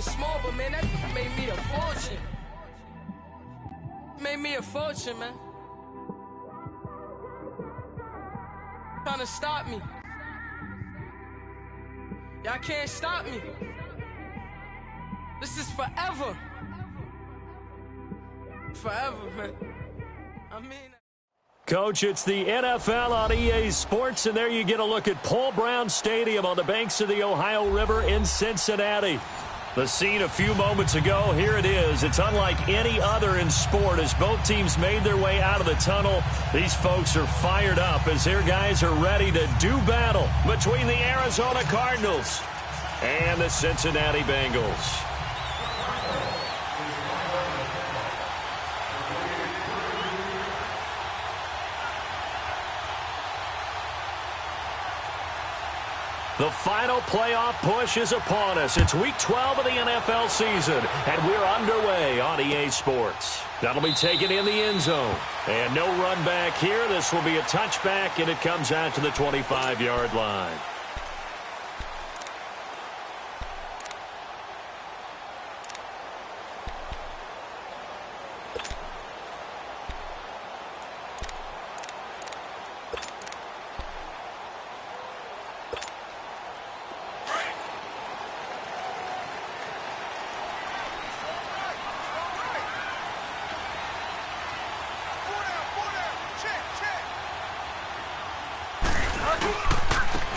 was small, but man, that made me a fortune. Made me a fortune, man. Trying to stop me. Y'all can't stop me. This is forever. Forever, man. I mean... Coach, it's the NFL on EA Sports, and there you get a look at Paul Brown Stadium on the banks of the Ohio River in Cincinnati. The scene a few moments ago, here it is. It's unlike any other in sport as both teams made their way out of the tunnel. These folks are fired up as their guys are ready to do battle between the Arizona Cardinals and the Cincinnati Bengals. The final playoff push is upon us. It's Week 12 of the NFL season, and we're underway on EA Sports. That'll be taken in the end zone. And no run back here. This will be a touchback, and it comes out to the 25-yard line.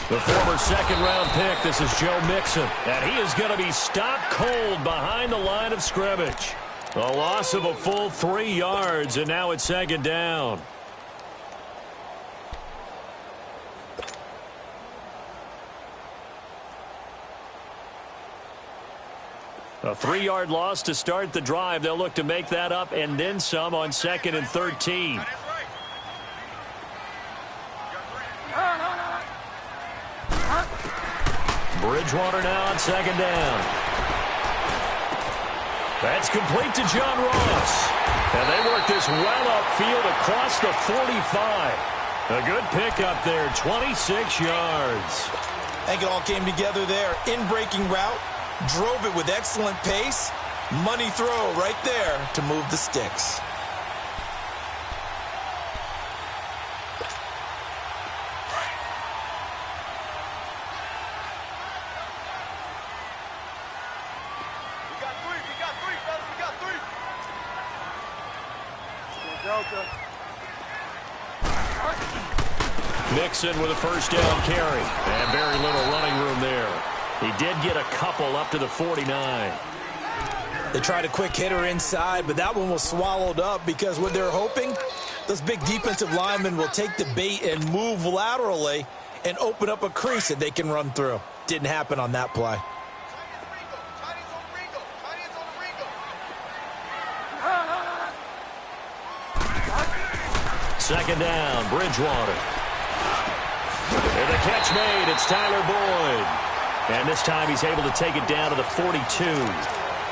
The former second-round pick, this is Joe Mixon, and he is going to be stopped cold behind the line of scrimmage. A loss of a full 3 yards, and now it's second down. A 3-yard loss to start the drive. They'll look to make that up and then some on 2nd and 13. Bridgewater now on second down. That's complete to John Ross. And they work this well upfield across the 45. A good pickup there, 26 yards. I think it all came together there. In-breaking route, drove it with excellent pace. Money throw right there to move the sticks. Mixon with a first down carry. And very little running room there. He did get a couple up to the 49. They tried a quick hitter inside, but that one was swallowed up because what they're hoping, those big defensive linemen will take the bait and move laterally and open up a crease that they can run through. Didn't happen on that play. Second down, Bridgewater. And the catch made, it's Tyler Boyd. And this time he's able to take it down to the 42.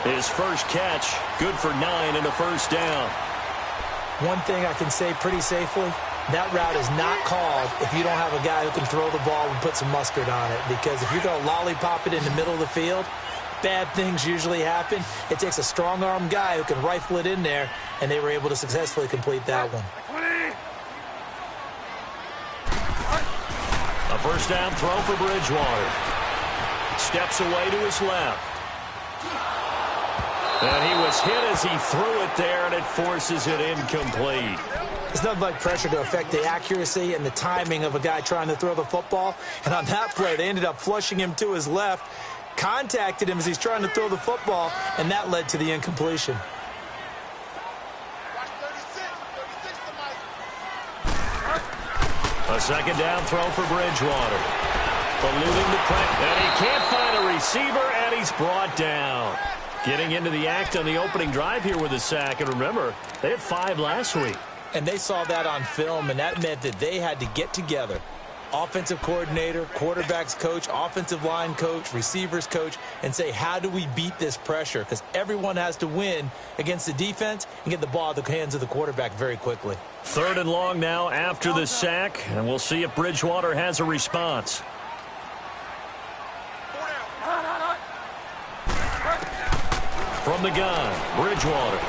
His first catch, good for 9 and a first down. One thing I can say pretty safely, that route is not called if you don't have a guy who can throw the ball and put some mustard on it. Because if you're going to lollipop it in the middle of the field, bad things usually happen. It takes a strong-arm guy who can rifle it in there, and they were able to successfully complete that one. A first down throw for Bridgewater. Steps away to his left. And he was hit as he threw it there, and it forces it incomplete. It's nothing like pressure to affect the accuracy and the timing of a guy trying to throw the football. And on that play, they ended up flushing him to his left, contacted him as he's trying to throw the football, and that led to the incompletion. A second down throw for Bridgewater. Eluding the pressure, and he can't find a receiver, and he's brought down. Getting into the act on the opening drive here with a sack. And remember, they had 5 last week. And they saw that on film, and that meant that they had to get together. Offensive coordinator, quarterback's coach, offensive line coach, receivers coach, and say, how do we beat this pressure? Because everyone has to win against the defense and get the ball out of the hands of the quarterback very quickly. 3rd and long now after the sack, and we'll see if Bridgewater has a response. From the gun, Bridgewater.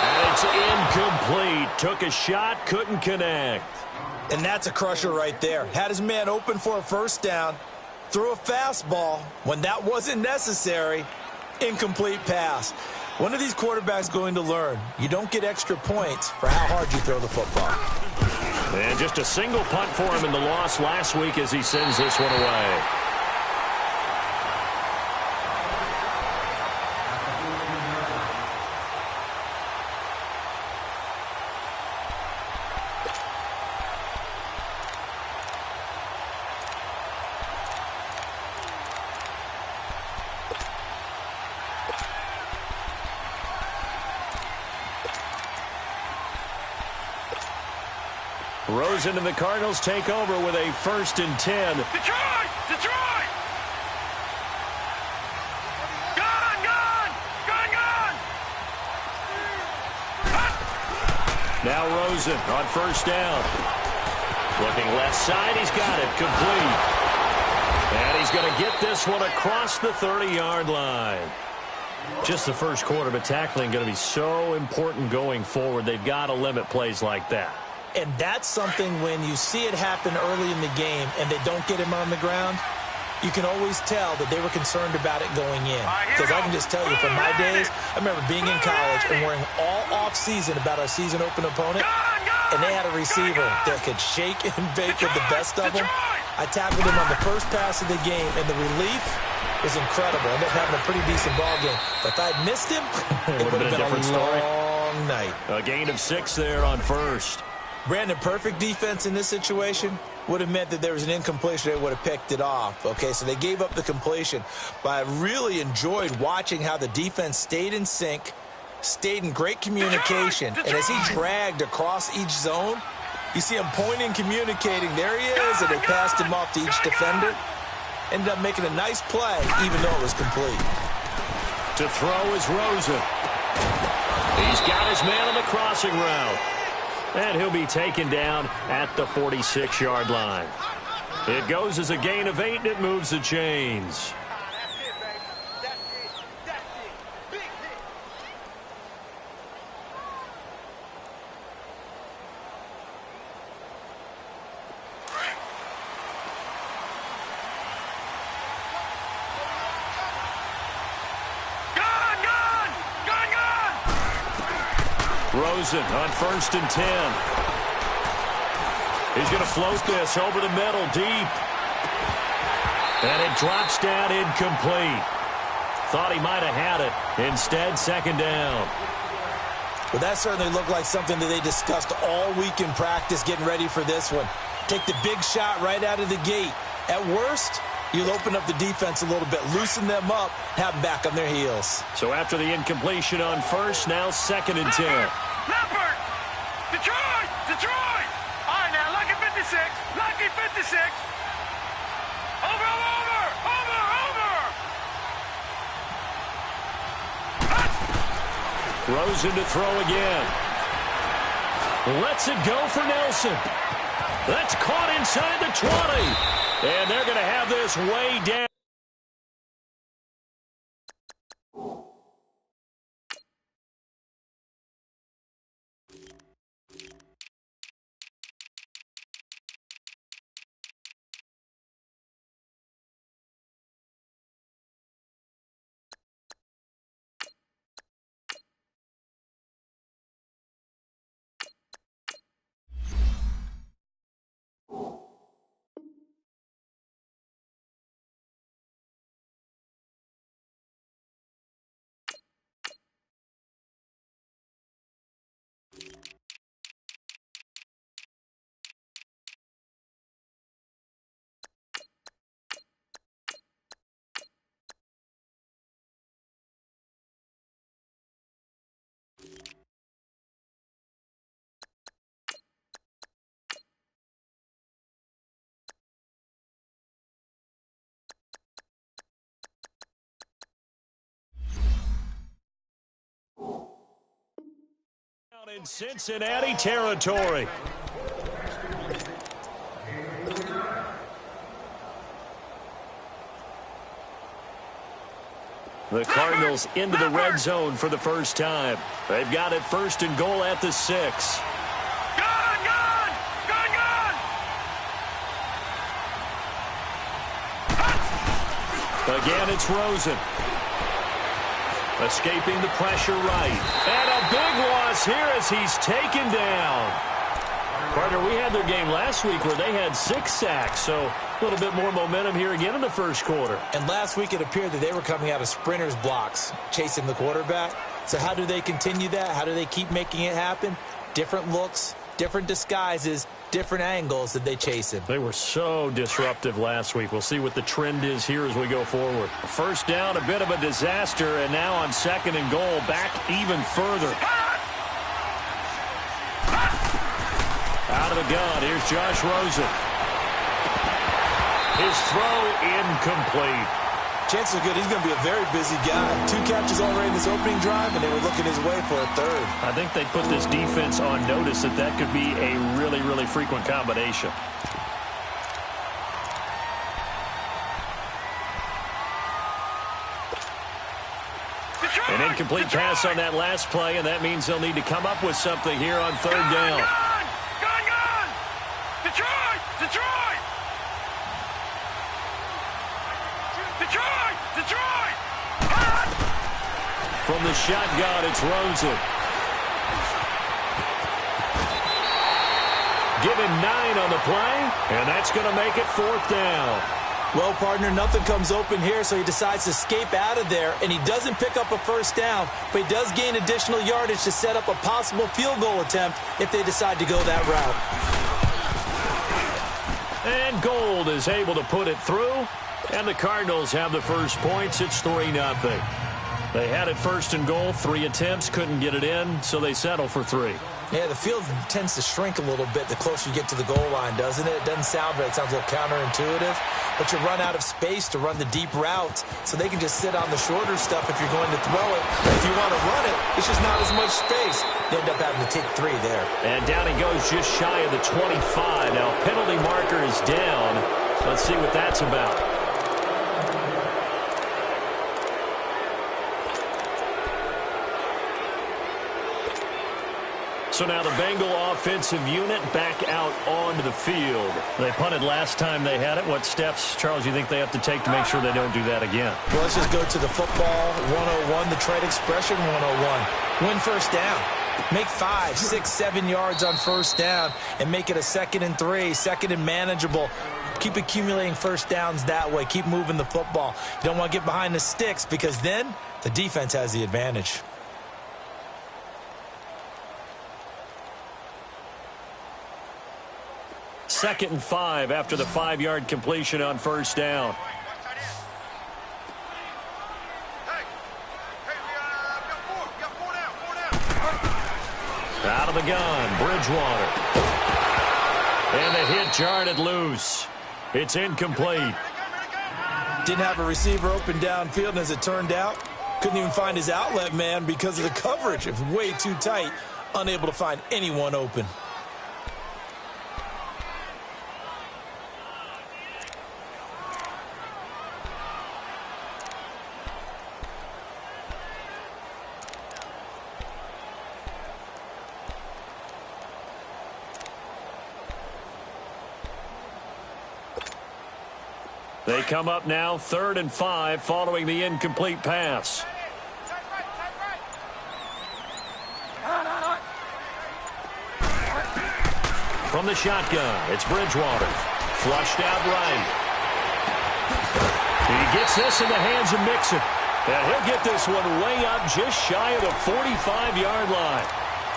And it's incomplete. Took a shot, couldn't connect. And that's a crusher right there. Had his man open for a first down, threw a fastball when that wasn't necessary. Incomplete pass. One of these quarterbacks going to learn, you don't get extra points for how hard you throw the football. And just a single punt for him in the loss last week as he sends this one away. Rosen and the Cardinals take over with a 1st and 10. Detroit! Detroit! Gun! Gun! Gun! Gun! Now Rosen on 1st down. Looking left side, he's got it, complete. And he's going to get this one across the 30-yard line. Just the first quarter, but tackling going to be so important going forward. They've got to limit plays like that. And that's something when you see it happen early in the game and they don't get him on the ground, you can always tell that they were concerned about it going in. Because I can just tell you from my days, I remember being in college and worrying all off-season about our season-open opponent, and they had a receiver that could shake and bake with the best of them. I tackled him on the first pass of the game, and the relief was incredible. I ended up having a pretty decent ball game. But if I'd missed him, it would have been a long night. A gain of 6 there on 1st. Brandon, perfect defense in this situation would have meant that there was an incompletion. They would have picked it off. Okay, so they gave up the completion. But I really enjoyed watching how the defense stayed in sync, stayed in great communication. And as he dragged across each zone, you see him pointing, communicating. There he is, and they passed him off to each defender. Ended up making a nice play, even though it was complete. To throw is Rosen. He's got his man on the crossing route. And he'll be taken down at the 46-yard line. It goes as a gain of 8, and it moves the chains. Rosen on 1st and 10. He's going to float this over the middle, deep. And it drops down incomplete. Thought he might have had it. Instead, 2nd down. Well, that certainly looked like something that they discussed all week in practice getting ready for this one. Take the big shot right out of the gate. At worst, you'll open up the defense a little bit, loosen them up, have them back on their heels. So after the incompletion on 1st, now 2nd and 10. Leopard! Detroit! Detroit! All right, now, lucky 56. Lucky 56. Over, over, over, over. Rosen to throw again. Lets it go for Nelson. That's caught inside the 20. And they're going to have this way down. In Cincinnati territory. The Cardinals into the red zone for the first time. They've got it 1st and goal at the 6. Gun! Again, it's Rosen. Escaping the pressure right. And a big loss here as he's taken down. Partner, we had their game last week where they had 6 sacks, so a little bit more momentum here again in the first quarter. And last week it appeared that they were coming out of sprinters blocks, chasing the quarterback. So how do they continue that? How do they keep making it happen? Different looks, different disguises, different angles that they chase him. They were so disruptive last week. We'll see what the trend is here as we go forward. First down, a bit of a disaster, and now on 2nd and goal, back even further. Out of the gun, here's Josh Rosen. His throw incomplete. Chances are good he's going to be a very busy guy. 2 catches already in this opening drive, and they were looking his way for a 3rd. I think they put this defense on notice that that could be a really, really frequent combination. An incomplete pass on that last play, and that means they'll need to come up with something here on 3rd down. Gun! Detroit! From the shotgun, it's Rosen. Given 9 on the play, and that's going to make it 4th down. Well, partner, nothing comes open here, so he decides to escape out of there, and he doesn't pick up a 1st down, but he does gain additional yardage to set up a possible field goal attempt if they decide to go that route. And Gold is able to put it through, and the Cardinals have the first points. It's 3-0. They had it 1st and goal, 3 attempts, couldn't get it in, so they settle for 3. Yeah, the field tends to shrink a little bit the closer you get to the goal line, doesn't it? It doesn't sound right. It sounds a little counterintuitive. But you run out of space to run the deep routes, so they can just sit on the shorter stuff if you're going to throw it. If you want to run it, it's just not as much space. You end up having to take 3 there. And down he goes just shy of the 25. Now, penalty marker is down. Let's see what that's about. So now the Bengal offensive unit back out onto the field. They punted last time they had it. What steps, Charles, you think they have to take to make sure they don't do that again? Well, let's just go to the football 101, the trade expression 101. Win 1st down. Make 5, 6, 7 yards on 1st down and make it a 2nd and 3, 2nd and manageable. Keep accumulating 1st downs that way. Keep moving the football. You don't want to get behind the sticks because then the defense has the advantage. Second and 5 after the 5-yard completion on 1st down. Out of the gun, Bridgewater. And the hit jarred loose. It's incomplete. Didn't have a receiver open downfield, and as it turned out, couldn't even find his outlet man because of the coverage. It was way too tight, unable to find anyone open. They come up now 3rd and 5 following the incomplete pass. From the shotgun, it's Bridgewater. Flushed out right. He gets this in the hands of Mixon. And he'll get this one way up just shy of the 45-yard line.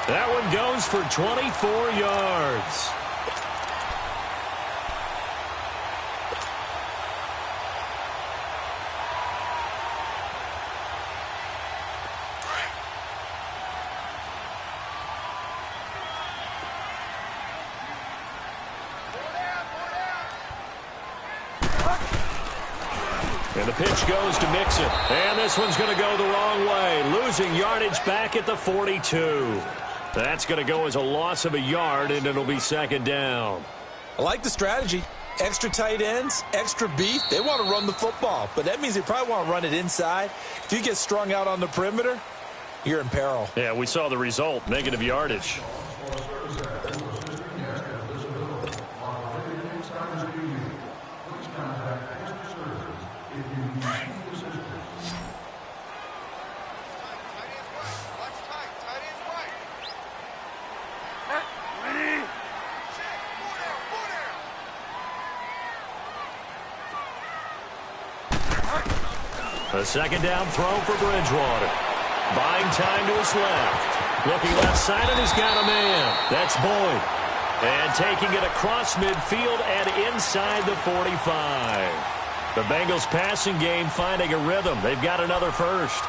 That one goes for 24 yards. And the pitch goes to Mixon. And this one's going to go the wrong way. Losing yardage back at the 42. That's going to go as a loss of a yard, and it'll be 2nd down. I like the strategy. Extra tight ends, extra beef, they want to run the football. But that means they probably want to run it inside. If you get strung out on the perimeter, you're in peril. Yeah, we saw the result, negative yardage. A second down throw for Bridgewater. Buying time to his left. Looking left side, and he's got a man. That's Boyd. And taking it across midfield and inside the 45. The Bengals passing game finding a rhythm. They've got another first.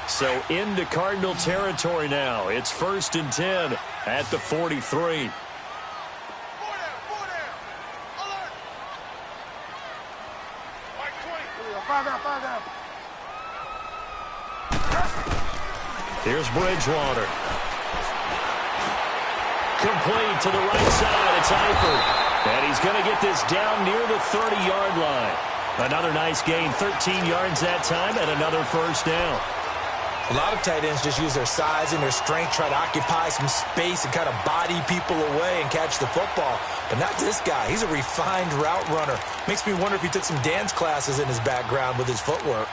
So into Cardinal territory now. It's 1st and 10 at the 43. Here's Bridgewater. Complete to the right side. It's Eifert. And he's going to get this down near the 30-yard line. Another nice gain, 13 yards that time, and another first down. A lot of tight ends just use their size and their strength, try to occupy some space and kind of body people away and catch the football. But not this guy. He's a refined route runner. Makes me wonder if he took some dance classes in his background with his footwork.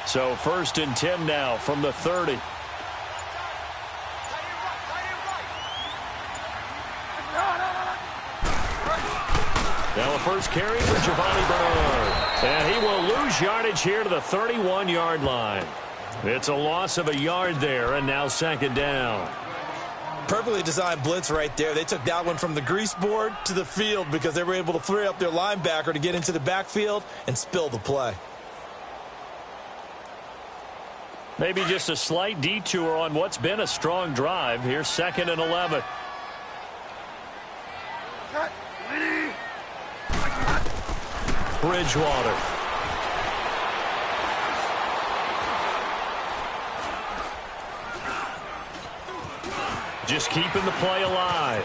So 1st and 10 now from the 30. Now a first carry for Giovanni Bernard. And he will lose yardage here to the 31-yard line. It's a loss of a yard there, and now 2nd down. Perfectly designed blitz right there. They took that one from the grease board to the field because they were able to free up their linebacker to get into the backfield and spill the play. Maybe just a slight detour on what's been a strong drive. Here's 2nd and 11. Bridgewater. Just keeping the play alive.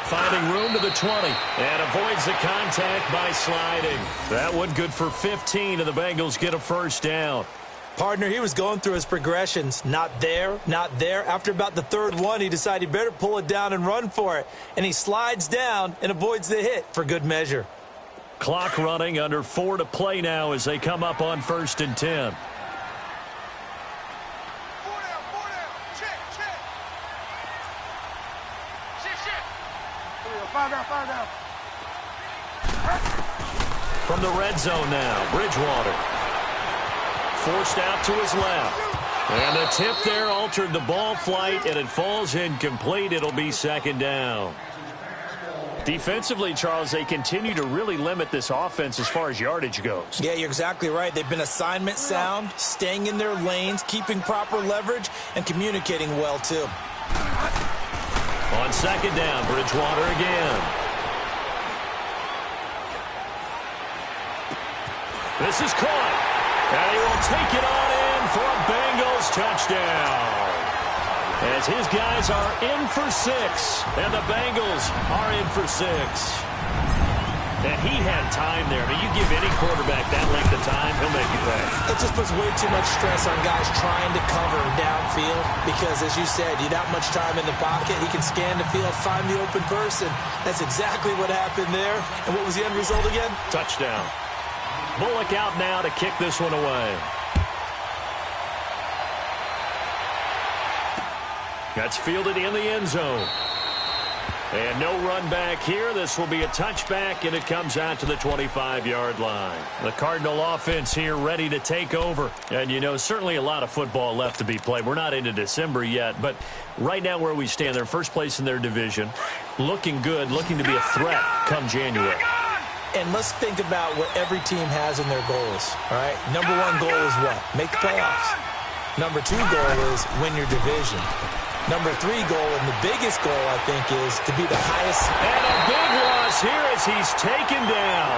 Finding room to the 20 and avoids the contact by sliding. That one good for 15, and the Bengals get a first down. Partner, he was going through his progressions. Not there, not there. After about the 3rd one, he decided he better pull it down and run for it. And he slides down and avoids the hit for good measure. Clock running, under 4 to play now as they come up on 1st and 10. From the red zone now, Bridgewater. Forced out to his left. And the tip there altered the ball flight, and it falls incomplete. It'll be 2nd down. Defensively, Charles, they continue to really limit this offense as far as yardage goes. Yeah, you're exactly right. They've been assignment sound, staying in their lanes, keeping proper leverage, and communicating well, too. On 2nd down, Bridgewater again. This is caught. And he will take it on in for a Bengals touchdown. As his guys are in for 6, and the Bengals are in for 6. And he had time there. I mean, you give any quarterback that length of time, he'll make you pay. It just puts way too much stress on guys trying to cover downfield because, as you said, you that much time in the pocket, he can scan the field, find the open person. That's exactly what happened there. And what was the end result again? Touchdown. Bullock out now to kick this one away. That's fielded in the end zone. And no run back here. This will be a touchback, and it comes out to the 25-yard line. The Cardinal offense here ready to take over. And, you know, certainly a lot of football left to be played. We're not into December yet, but right now where we stand, they're first place in their division. Looking good, looking to be a threat come January. And let's think about what every team has in their goals, all right? Number 1 goal is what? Make the playoffs. Number 2 goal is win your division. Number 3 goal, and the biggest goal, I think, is to be the highest. And a big loss here as he's taken down.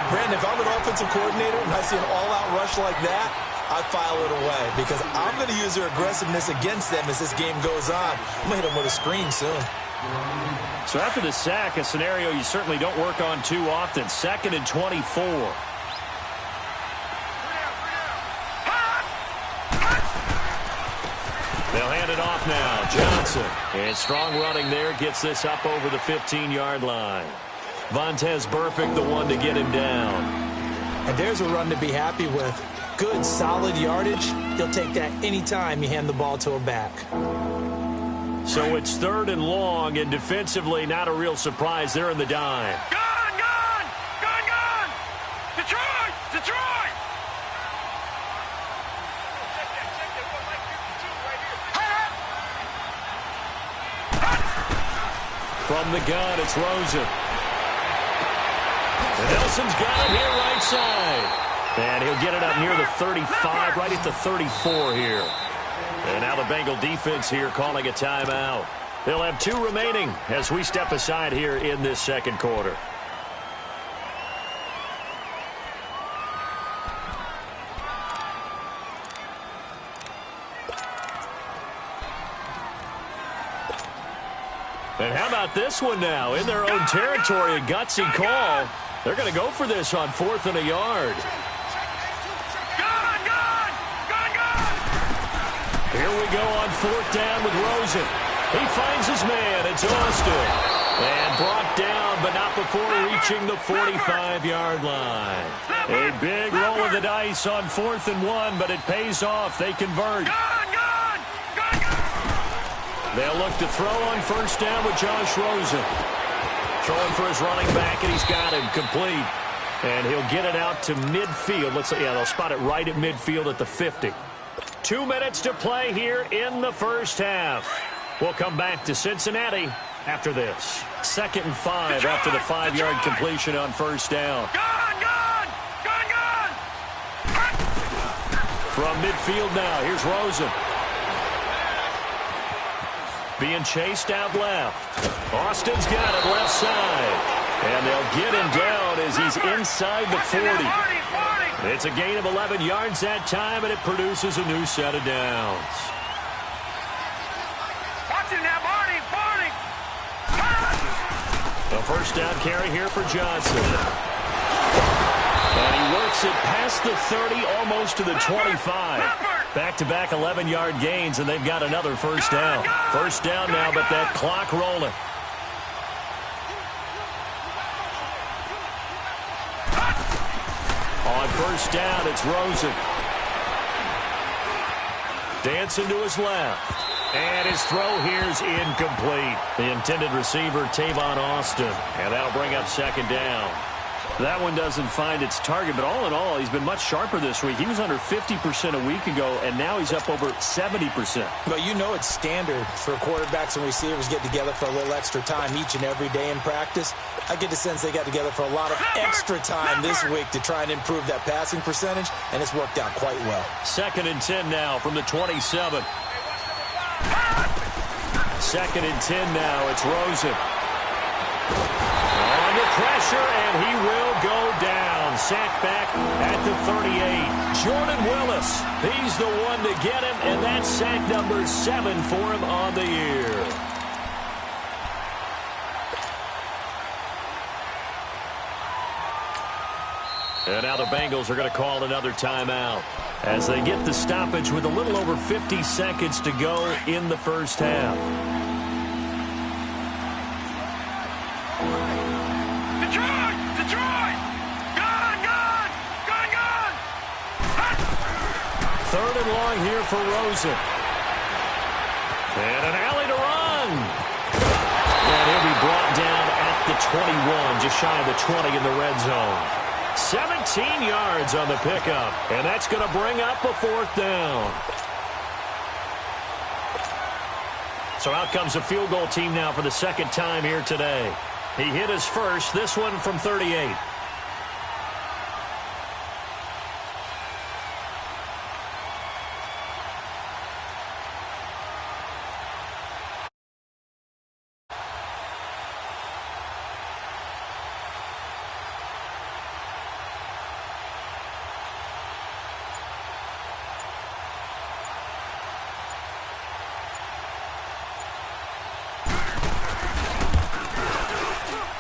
Brandon, if I'm an offensive coordinator and I see an all-out rush like that, I file it away because I'm going to use their aggressiveness against them as this game goes on. I'm going to hit them with a screen soon. So after the sack, a scenario you certainly don't work on too often. 2nd and 24. They'll hand it off now. Johnson. And strong running there. Gets this up over the 15-yard line. Vontaze Burfict, the one to get him down. And there's a run to be happy with. Good, solid yardage. He'll take that anytime you hand the ball to a back. So it's 3rd and long, and defensively, not a real surprise. They're in the dime. Gone! Gone! Gone! Gone! Detroit! Detroit! From the gun, it's Rosen. And Nelson's got it here right side. And he'll get it up near the 35, right at the 34 here. And now the Bengal defense here calling a timeout. They'll have 2 remaining as we step aside here in this second quarter. And how about this one now? In their own territory, a gutsy call. They're going to go for this on 4th and a yard. Gone! Gone! Gone! Gone! Here we go on 4th down with Rosen. He finds his man. It's Austin. And brought down, but not before reaching the 45-yard line. A big roll of the dice on 4th and 1, but it pays off. They convert. Gone! Gone! Gone! Gone! They'll look to throw on 1st down with Josh Rosen. Throwing for his running back, and he's got him complete. And he'll get it out to midfield. They'll spot it right at midfield at the 50. 2 minutes to play here in the first half. We'll come back to Cincinnati after this. 2nd and 5 after the 5-yard completion on 1st down. Gone! Gone! Gone! Gone! From midfield now, here's Rosen. Being chased out left. Austin's got it left side. And they'll get him down as he's inside the 40. It's a gain of 11 yards that time, and it produces a new set of downs. Watching that, Barney! Barney! A 1st down carry here for Johnson. And he works it past the 30, almost to the 25. Back-to-back 11-yard gains, and they've got another 1st down. 1st down now, but that clock rolling. On 1st down, it's Rosen. Dancing to his left. And his throw here's incomplete. The intended receiver, Tavon Austin. And that'll bring up 2nd down. That one doesn't find its target, but all in all, he's been much sharper this week. He was under 50% a week ago, and now he's up over 70%. But you know it's standard for quarterbacks and receivers get together for a little extra time each and every day in practice. I get the sense they got together for a lot of extra time this week to try and improve that passing percentage, and it's worked out quite well. 2nd and 10 now from the 27. 2nd and 10 now. It's Rosen. Under pressure, and he will go down. Sacked back at the 38. Jordan Willis, he's the one to get him, and that's sack number 7 for him on the year. And now the Bengals are going to call another timeout as they get the stoppage with a little over 50 seconds to go in the first half. Detroit! Detroit! Gone! Gone! Gone! Gone! 3rd and long here for Rosen. And an alley to run. And he'll be brought down at the 21, just shy of the 20 in the red zone. 17 yards on the pickup, and that's going to bring up a 4th down. So out comes the field goal team now for the 2nd time here today. He hit his first, this one from 38.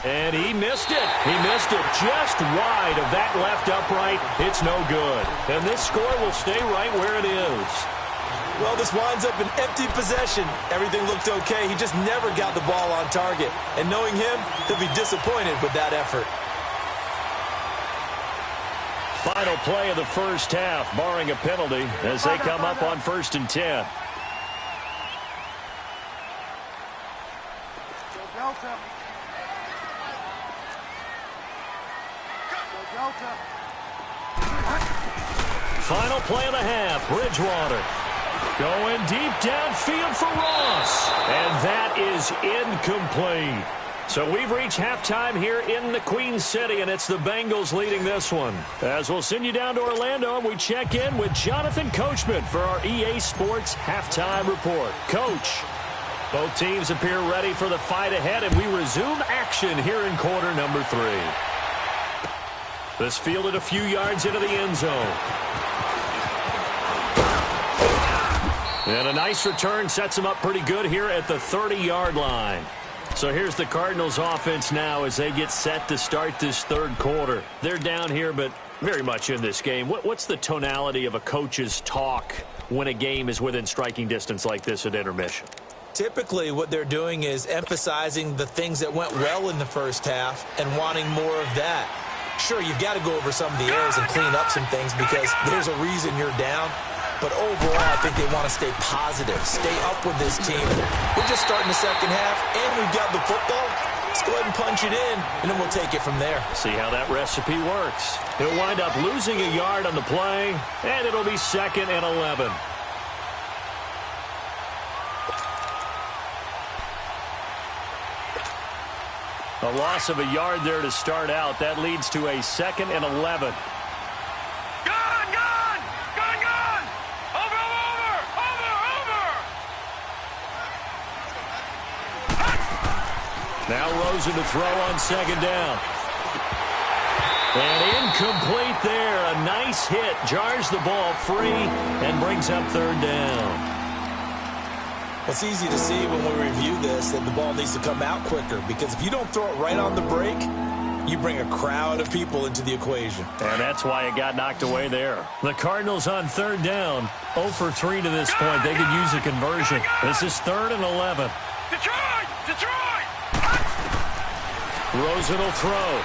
And he missed it. He missed it just wide of that left upright. It's no good. And this score will stay right where it is. Well, this winds up an empty possession. Everything looked okay. He just never got the ball on target. And knowing him, he'll be disappointed with that effort. Final play of the first half, barring a penalty, as they come up on 1st and 10. Final play of the half, Bridgewater. Going deep downfield for Ross. And that is incomplete. So we've reached halftime here in the Queen City, and it's the Bengals leading this one. As we'll send you down to Orlando, and we check in with Jonathan Coachman for our EA Sports Halftime Report. Coach, both teams appear ready for the fight ahead, and we resume action here in quarter number 3. This fielded a few yards into the end zone. And a nice return sets them up pretty good here at the 30-yard line. So here's the Cardinals offense now as they get set to start this third quarter. They're down here, but very much in this game. What's the tonality of a coach's talk when a game is within striking distance like this at intermission? Typically, what they're doing is emphasizing the things that went well in the first half and wanting more of that. Sure, you've got to go over some of the errors and clean up some things because there's a reason you're down. But overall, I think they want to stay positive, stay up with this team. We're just starting the second half, and we've got the football. Let's go ahead and punch it in, and then we'll take it from there. See how that recipe works. He'll wind up losing a yard on the play, and it'll be 2nd and 11. A loss of a yard there to start out. That leads to a 2nd and 11. Now Rosen to throw on 2nd down. And incomplete there. A nice hit. Jars the ball free and brings up 3rd down. It's easy to see when we review this that the ball needs to come out quicker because if you don't throw it right on the break, you bring a crowd of people into the equation. And that's why it got knocked away there. The Cardinals on 3rd down. 0 for 3 to this point. They could use a conversion. This is 3rd and 11. Detroit! Rosen will throw.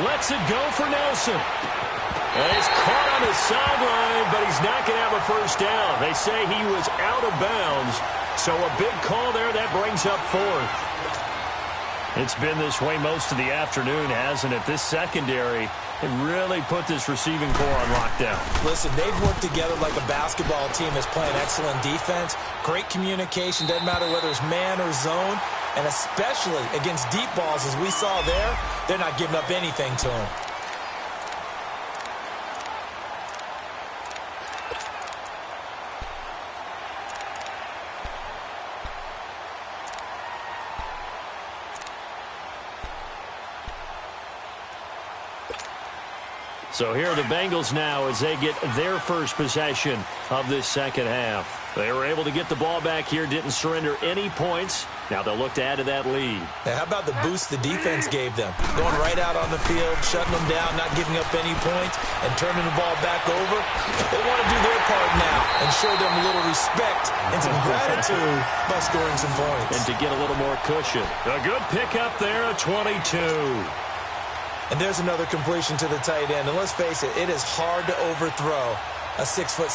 Lets it go for Nelson. And he's caught on his sideline, but he's not going to have a first down. They say he was out of bounds. So a big call there. That brings up 4th. It's been this way most of the afternoon, hasn't it? This secondary, it really put this receiving core on lockdown. Listen, they've worked together like a basketball team that's playing excellent defense. Great communication. Doesn't matter whether it's man or zone. And especially against deep balls, as we saw there, they're not giving up anything to them. So here are the Bengals now as they get their first possession of this second half. They were able to get the ball back here, didn't surrender any points. Now they'll look to add to that lead. Now, how about the boost the defense gave them? Going right out on the field, shutting them down, not giving up any points, and turning the ball back over. They want to do their part now and show them a little respect and some gratitude by scoring some points. And to get a little more cushion. A good pickup there, a 22. And there's another completion to the tight end. And let's face it, it is hard to overthrow a 6'6"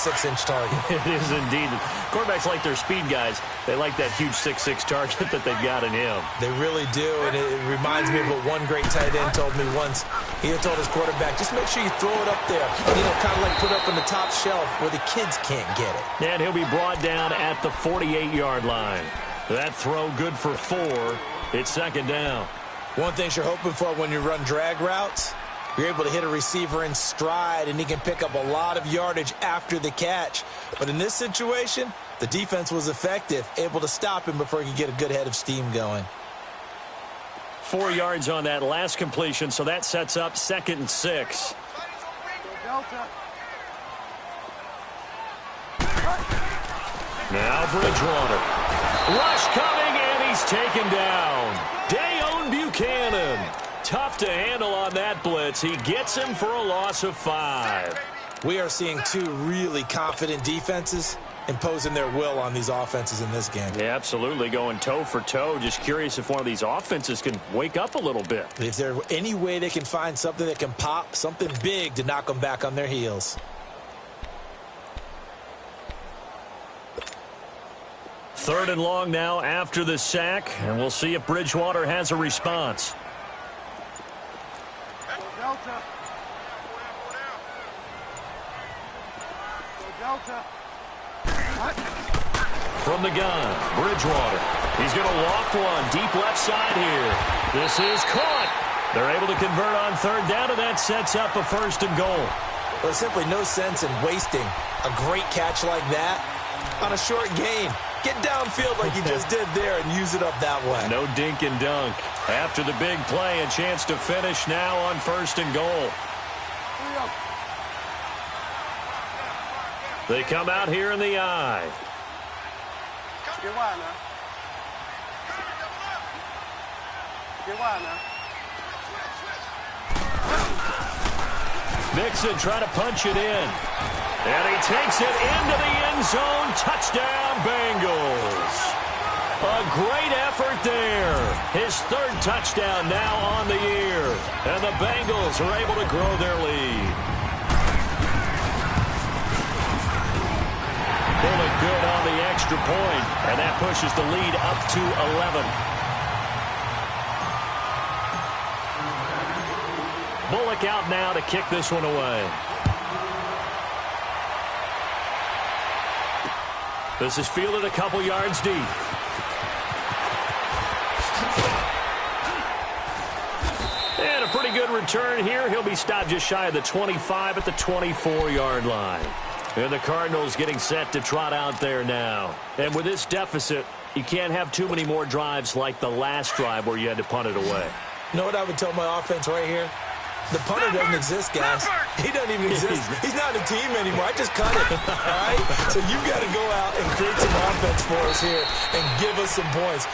target. It is indeed. Quarterbacks like their speed guys. They like that huge 6'6" target that they've got in him. They really do, and it reminds me of what one great tight end told me once. He had told his quarterback, just make sure you throw it up there. You know, kind of like put it up on the top shelf where the kids can't get it. And he'll be brought down at the 48-yard line. That throw good for 4. It's 2nd down. One thing you're hoping for when you run drag routes, you're able to hit a receiver in stride, and he can pick up a lot of yardage after the catch. But in this situation, the defense was effective, able to stop him before he could get a good head of steam going. 4 yards on that last completion, so that sets up 2nd and 6. Now Bridgewater. Rush coming, and he's taken down. Buchanan. Tough to handle on that blitz. He gets him for a loss of 5. We are seeing two really confident defenses imposing their will on these offenses in this game. Yeah, absolutely, going toe for toe. Just curious if one of these offenses can wake up a little bit. Is there any way they can find something that can pop, something big to knock them back on their heels? Third and long now after the sack, and we'll see if Bridgewater has a response. Delta. Delta. From the gun, Bridgewater. He's going to loft one deep left side here. This is caught. They're able to convert on third down, and that sets up a 1st and goal. There's simply no sense in wasting a great catch like that on a short gain. Get downfield like you just did there and use it up that way. No dink and dunk. After the big play, a chance to finish now on 1st and goal. They come out here in the eye. Get wide now. Get wide now. Mixon trying to punch it in. And he takes it into the end zone. Touchdown, Bengals. A great effort there. His 3rd touchdown now on the year. And the Bengals are able to grow their lead. Bullock good on the extra point, and that pushes the lead up to 11. Bullock out now to kick this one away. This is fielded a couple yards deep. And a pretty good return here. He'll be stopped just shy of the 25 at the 24-yard line. And the Cardinals getting set to trot out there now. And with this deficit, you can't have too many more drives like the last drive where you had to punt it away. You know what I would tell my offense right here? The punter doesn't exist, guys. He doesn't even exist. He's not a team anymore. I just cut it, all right? So you've got to go out and create some offense for us here and give us some points.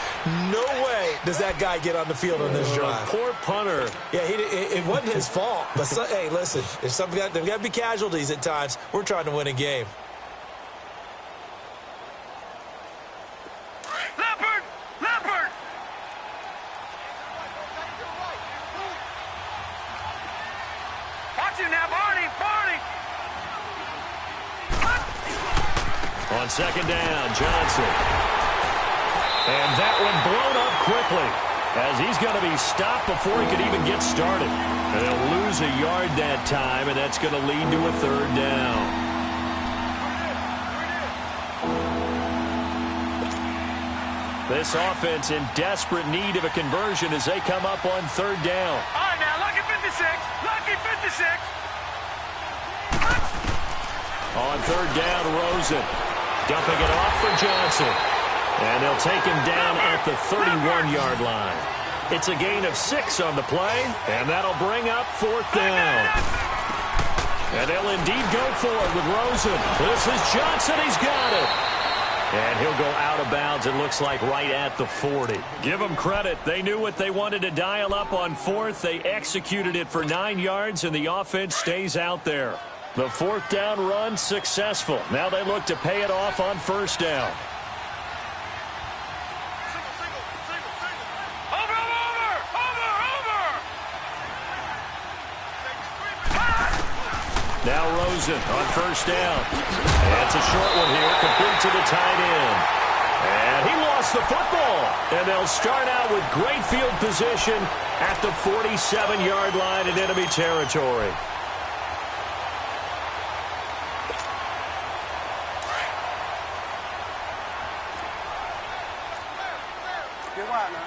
No way does that guy get on the field on this drive. Poor punter. Yeah, it wasn't his fault. But, hey, listen, there's got to be casualties at times. We're trying to win a game. Leopard! Watch him now, Barney! On 2nd down, Johnson. And that one blown up quickly as he's going to be stopped before he could even get started. And they'll lose a yard that time, and that's going to lead to a 3rd down. This offense in desperate need of a conversion as they come up on 3rd down. All right, now, lucky 56! Lucky 56! On 3rd down, Rosen dumping it off for Johnson. And they'll take him down at the 31-yard line. It's a gain of 6 on the play, and that'll bring up 4th down. And they'll indeed go for it with Rosen. This is Johnson. He's got it. And he'll go out of bounds, it looks like, right at the 40. Give them credit. They knew what they wanted to dial up on 4th. They executed it for 9 yards, and the offense stays out there. The 4th down run successful. Now they look to pay it off on 1st down. Now Rosen on 1st down. That's a short one here, complete to the tight end. And he lost the football. And they'll start out with great field position at the 47-yard line in enemy territory. Get wide now.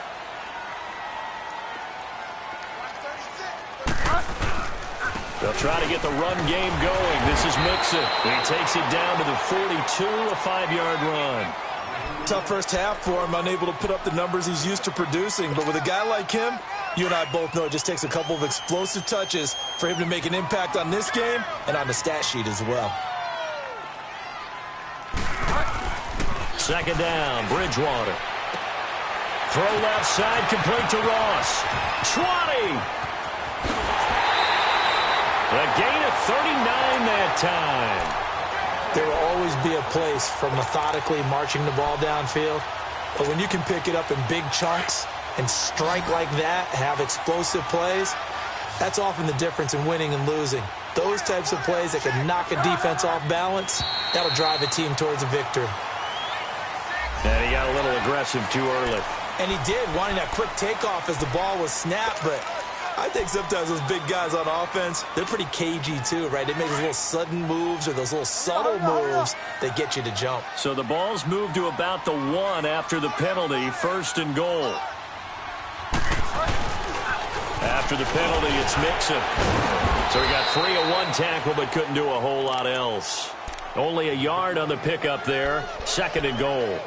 They'll try to get the run game going. This is Mixon. He takes it down to the 42, a 5-yard run. Tough first half for him, unable to put up the numbers he's used to producing. But with a guy like him, you and I both know it just takes a couple of explosive touches for him to make an impact on this game and on the stat sheet as well. 2nd down, Bridgewater. Throw left side, complete to Ross. 20! A gain of 39 that time. There will always be a place for methodically marching the ball downfield. But when you can pick it up in big chunks and strike like that, have explosive plays, that's often the difference in winning and losing. Those types of plays that can knock a defense off balance, that'll drive a team towards a victory. And he got a little aggressive too early. And he did, wanting that quick takeoff as the ball was snapped, but I think sometimes those big guys on offense, they're pretty cagey too, right? They make those little sudden moves or those little subtle moves that get you to jump. So the ball's moved to about the 1 after the penalty, 1st and goal. After the penalty, it's Mixon. So he got 3 of 1 tackle, but couldn't do a whole lot else. Only a yard on the pickup there, 2nd and goal.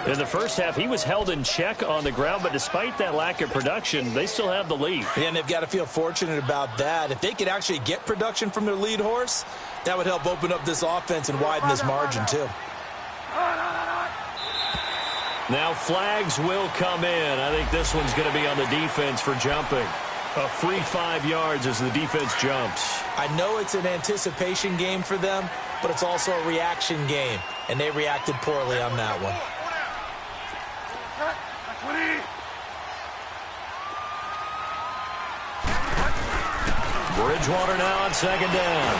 In the first half, he was held in check on the ground, but despite that lack of production, they still have the lead. And they've got to feel fortunate about that. If they could actually get production from their lead horse, that would help open up this offense and widen this margin too. Now flags will come in. I think this one's going to be on the defense for jumping. A free 5 yards as the defense jumps. I know it's an anticipation game for them, but it's also a reaction game, and they reacted poorly on that one. Bridgewater now on 2nd down.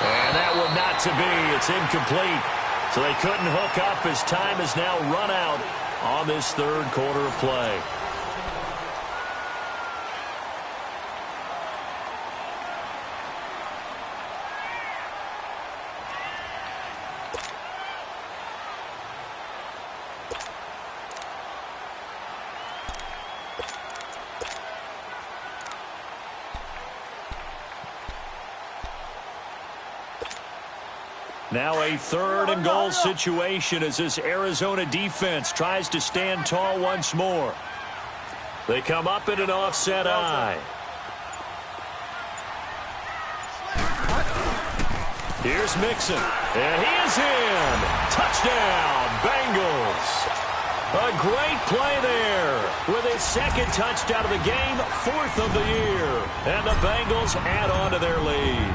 And that one not to be. It's incomplete. So they couldn't hook up as time has now run out on this 3rd quarter of play. Now a 3rd and goal situation as this Arizona defense tries to stand tall once more. They come up in an offset eye. Here's Mixon, and he is in. Touchdown, Bengals. A great play there with his 2nd touchdown of the game, 4th of the year. And the Bengals add on to their lead.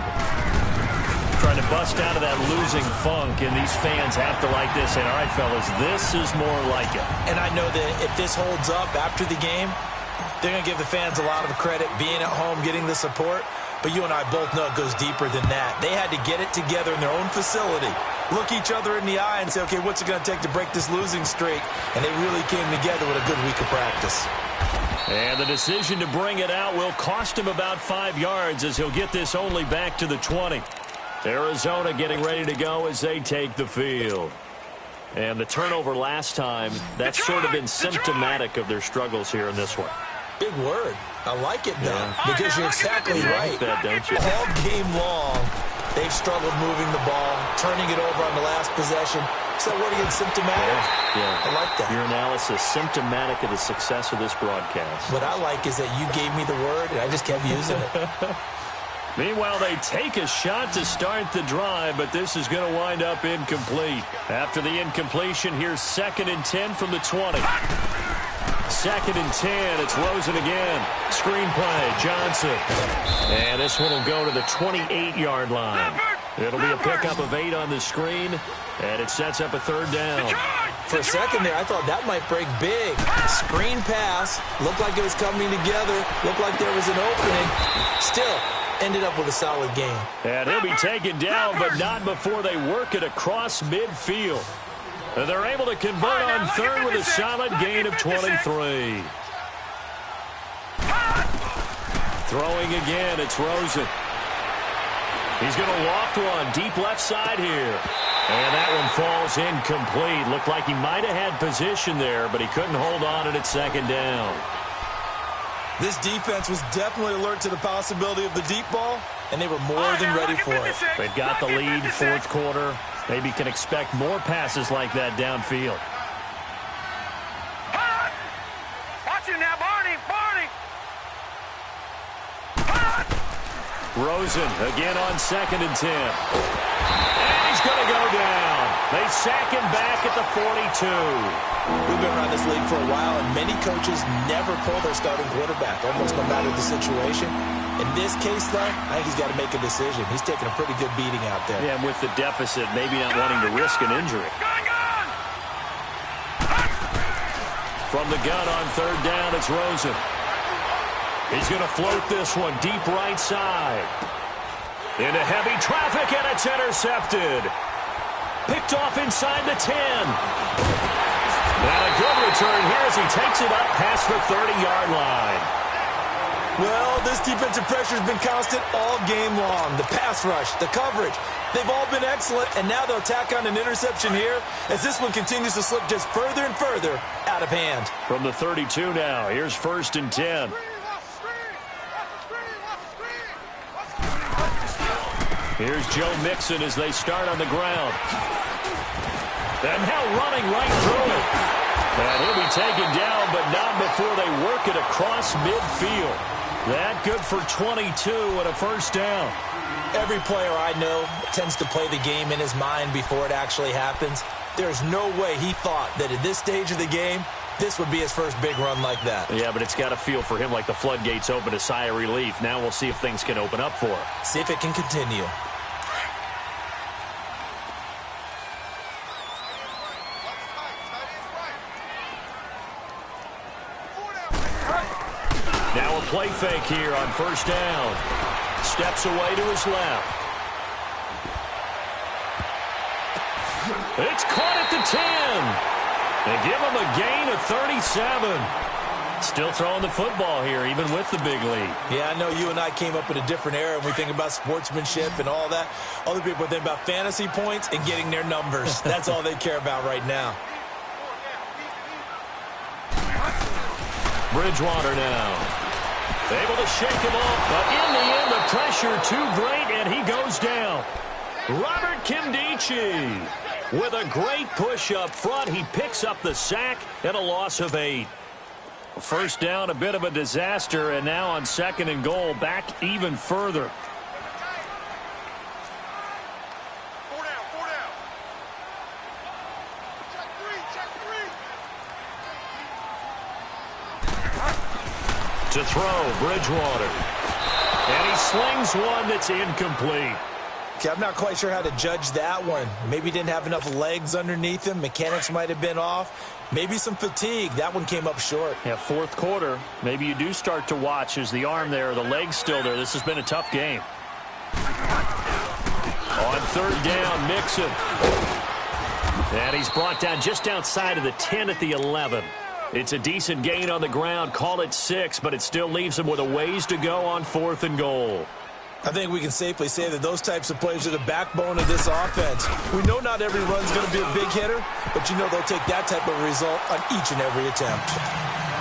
Trying to bust out of that losing funk, and these fans have to like this. And all right, fellas, this is more like it. And I know that if this holds up after the game, they're going to give the fans a lot of credit, being at home, getting the support. But you and I both know it goes deeper than that. They had to get it together in their own facility, look each other in the eye and say, okay, what's it going to take to break this losing streak? And they really came together with a good week of practice. And the decision to bring it out will cost him about 5 yards as he'll get this only back to the 20. Arizona getting ready to go as they take the field. And the turnover last time, that's sort of been symptomatic of their struggles here in this one. Big word. I like it, though, because you're exactly right. You like that, don't you? All game long, they've struggled moving the ball, turning it over on the last possession. So what again, symptomatic? Yeah. I like that. Your analysis, symptomatic of the success of this broadcast. What I like is that you gave me the word, and I just kept using it. Meanwhile, they take a shot to start the drive, but this is going to wind up incomplete. After the incompletion, here's 2nd and 10 from the 20. 2nd and 10. It's Rosen again. Screen play, Johnson. And this one will go to the 28-yard line. It'll be a pickup of 8 on the screen, and it sets up a 3rd down. For a second there, I thought that might break big. Screen pass. Looked like it was coming together. Looked like there was an opening. Still ended up with a solid game. And he'll be taken down, but not before they work it across midfield. And they're able to convert on 3rd with a solid gain of 23. Throwing again, it's Rosen. He's going to loft one deep left side here. And that one falls incomplete. Looked like he might have had position there, but he couldn't hold on at 2nd down. This defense was definitely alert to the possibility of the deep ball, and they were more than ready for it. They've got the lead, 4th quarter. Maybe can expect more passes like that downfield. Watch him now, Barney. Rosen again on 2nd and 10. And he's going to go down. They sack him back at the 42. We've been around this league for a while, and many coaches never pull their starting quarterback, almost no matter the situation. In this case, though, I think he's got to make a decision. He's taking a pretty good beating out there. Yeah, and with the deficit, maybe not wanting to risk an injury. From the gun on third down, it's Rosen. He's going to float this one deep right side. Into heavy traffic, and it's intercepted. Picked off inside the 10. And a good return here as he takes it up past the 30-yard line. Well, this defensive pressure has been constant all game long. The pass rush, the coverage, they've all been excellent, and now they'll tack on an interception here as this one continues to slip just further and further out of hand. From the 32 now, here's 1st and 10. Here's Joe Mixon as they start on the ground. And now running right through it. And he'll be taken down, but not before they work it across midfield. That good for 22 and a first down. Every player I know tends to play the game in his mind before it actually happens. There's no way he thought that at this stage of the game, this would be his first big run like that. Yeah, but it's got to feel for him like the floodgates open, a sigh of relief. Now we'll see if things can open up for him. See if it can continue. Now a play fake here on first down. Steps away to his left. It's caught at the 10. They give him a gain of 37. Still throwing the football here, even with the big lead. Yeah, I know you and I came up in a different era and we think about sportsmanship and all that. Other people think about fantasy points and getting their numbers. That's all they care about right now. Bridgewater now. Able to shake him off, but in the end, the pressure too great, and he goes down. Robert Kimdichie with a great push up front. He picks up the sack and a loss of 8. First down, a bit of a disaster, and now on 2nd and goal, back even further. To throw, Bridgewater. And he slings one that's incomplete. Okay, I'm not quite sure how to judge that one. Maybe didn't have enough legs underneath him. Mechanics might have been off. Maybe some fatigue. That one came up short. Yeah, 4th quarter. Maybe you do start to watch as the arm there, the leg's still there. This has been a tough game. On 3rd down, Mixon. And he's brought down just outside of the 10 at the 11. It's a decent gain on the ground. Call it 6, but it still leaves him with a ways to go on 4th and goal. I think we can safely say that those types of plays are the backbone of this offense. We know not every run's going to be a big hitter, but you know they'll take that type of result on each and every attempt.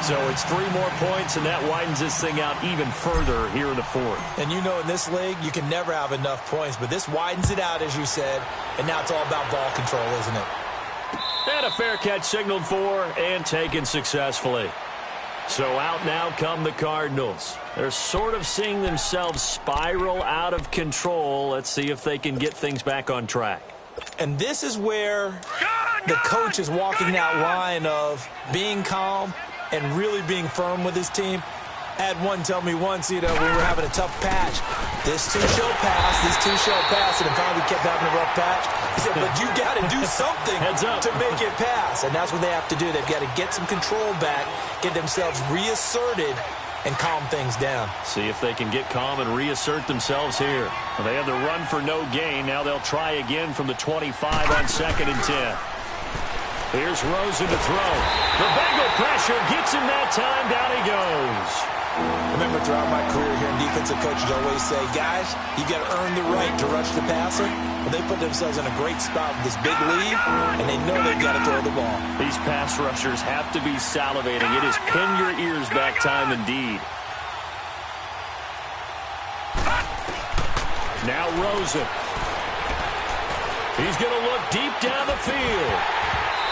So it's 3 more points, and that widens this thing out even further here in the 4th. And you know in this league, you can never have enough points, but this widens it out, as you said, and now it's all about ball control, isn't it? And a fair catch signaled for and taken successfully. So out now come the Cardinals. They're sort of seeing themselves spiral out of control. Let's see if they can get things back on track. And this is where the coach is walking that line of being calm and really being firm with his team. I had one tell me once, you know, we were having a tough patch. This too shall pass, this too shall pass, and if finally kept having a rough patch, he said, but you got to do something to make it pass. And that's what they have to do. They've got to get some control back, get themselves reasserted, and calm things down. See if they can get calm and reassert themselves here. Well, they had the run for no gain. Now they'll try again from the 25 on 2nd and 10. Here's Rosen to throw. The Bengal pressure gets him that time. Down he goes. Remember, throughout my career here, defensive coaches always say, guys, you got to earn the right to rush the passer. Well, they put themselves in a great spot with this big lead, and they know they've got to throw the ball. These pass rushers have to be salivating. It is pin your ears back time indeed. Now Rosen. He's going to look deep down the field.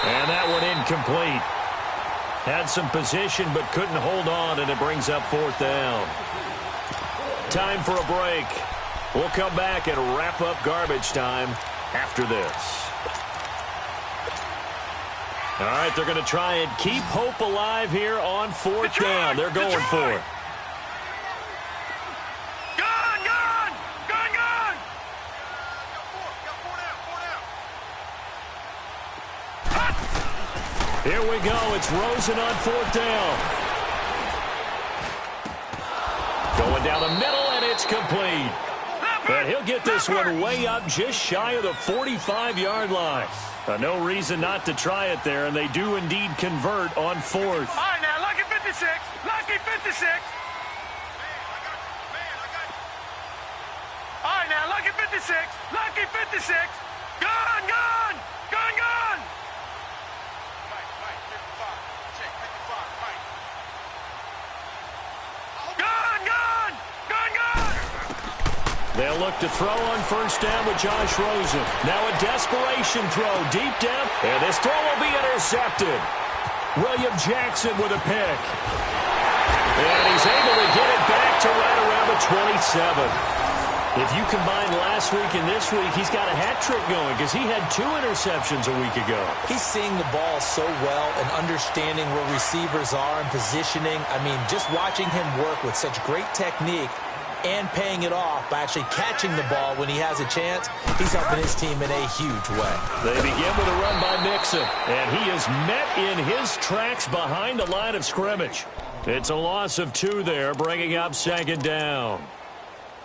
And that one incomplete. Had some position but couldn't hold on, and it brings up 4th down. Time for a break. We'll come back and wrap up garbage time after this. All right, they're going to try and keep hope alive here on fourth down. They're going for it. Here we go. It's Rosen on fourth down. Going down the middle, and it's complete. And he'll get this one way up just shy of the 45-yard line. No reason not to try it there, and they do indeed convert on fourth. All right, now, lucky 56. Lucky 56. All right, now, lucky 56. Lucky 56. Gun, gun. Gun, gun. Gun, gun. Gun, gun. They'll look to throw on first down with Josh Rosen. Now a desperation throw deep down, and this throw will be intercepted. William Jackson with a pick. And he's able to get it back to right around the 27. If you combine last week and this week, he's got a hat trick going because he had 2 interceptions a week ago. He's seeing the ball so well and understanding where receivers are and positioning. I mean, just watching him work with such great technique and paying it off by actually catching the ball when he has a chance, he's helping his team in a huge way. They begin with a run by Mixon, and he is met in his tracks behind the line of scrimmage. It's a loss of 2 there, bringing up second down.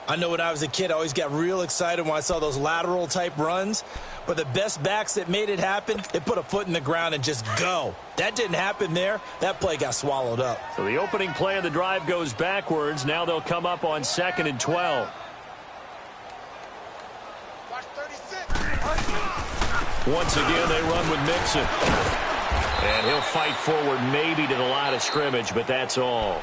I know when I was a kid, I always got real excited when I saw those lateral-type runs. But the best backs that made it happen, they put a foot in the ground and just go. That didn't happen there. That play got swallowed up. So the opening play of the drive goes backwards. Now they'll come up on 2nd and 12. Once again, they run with Mixon. And he'll fight forward maybe to the line of scrimmage, but that's all.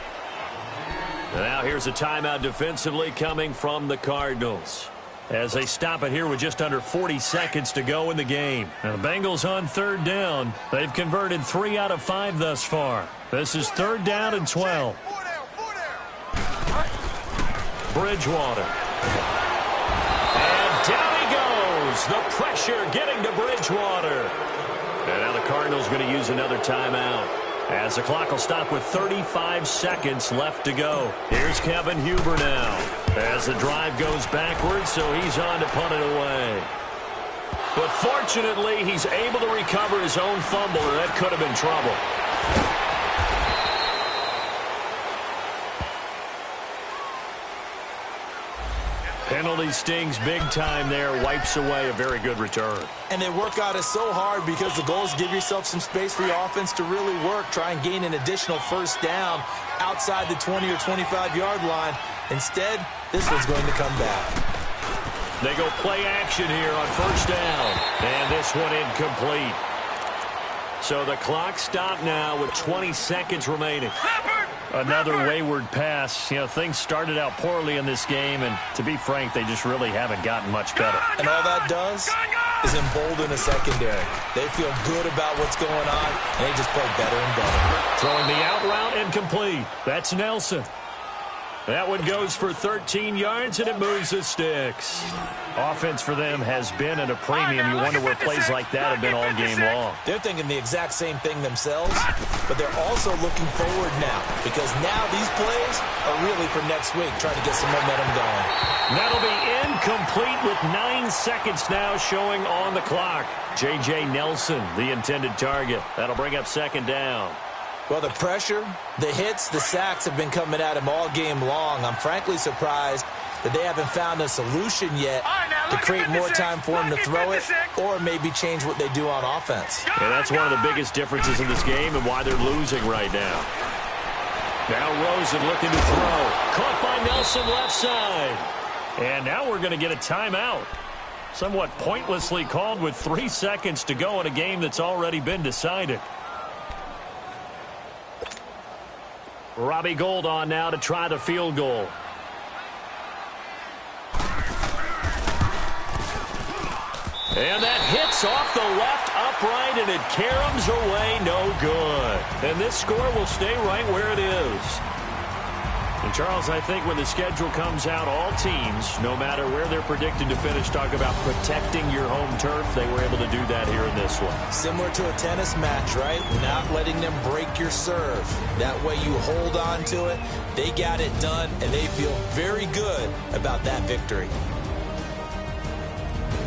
Now here's a timeout defensively coming from the Cardinals as they stop it here with just under 40 seconds to go in the game. Now the Bengals on third down. They've converted 3 out of 5 thus far. This is 3rd down and 12. Bridgewater. And down he goes. The pressure getting to Bridgewater. And now the Cardinals going to use another timeout, as the clock will stop with 35 seconds left to go. Here's Kevin Huber now as the drive goes backwards, so he's on to punt it away. But fortunately, he's able to recover his own fumble, or that could have been trouble. Penalty stings big time there, wipes away a very good return. And they work out it so hard because the goal is give yourself some space for your offense to really work, try and gain an additional first down outside the 20 or 25-yard line. Instead, this one's going to come back. They go play action here on first down, and this one incomplete. So the clock stopped now with 20 seconds remaining. Another wayward pass. You know, things started out poorly in this game, and to be frank, they just really haven't gotten much better. And all that does is embolden a secondary. They feel good about what's going on, and they just play better and better. Throwing the out route incomplete. That's Nelson. That one goes for 13 yards, and it moves the sticks. Offense for them has been at a premium. You wonder where plays like that have been all game long. They're thinking the exact same thing themselves, but they're also looking forward now, because now these plays are really for next week, trying to get some momentum going. That'll be incomplete with 9 seconds now showing on the clock. J.J. Nelson, the intended target. That'll bring up second down. Well, the pressure, the hits, the sacks have been coming at him all game long. I'm frankly surprised that they haven't found a solution yet to create more time for him to throw it or maybe change what they do on offense. Yeah, that's one of the biggest differences in this game and why they're losing right now. Now Rosen looking to throw. Caught by Nelson left side. And now we're going to get a timeout. Somewhat pointlessly called with 3 seconds to go in a game that's already been decided. Robbie Gould on now to try the field goal. And that hits off the left upright, and it caroms away, no good. And this score will stay right where it is. And Charles, I think when the schedule comes out, all teams, no matter where they're predicted to finish, talk about protecting your home turf. They were able to do that here in this one. Similar to a tennis match, right? Not letting them break your serve. That way you hold on to it. They got it done, and they feel very good about that victory.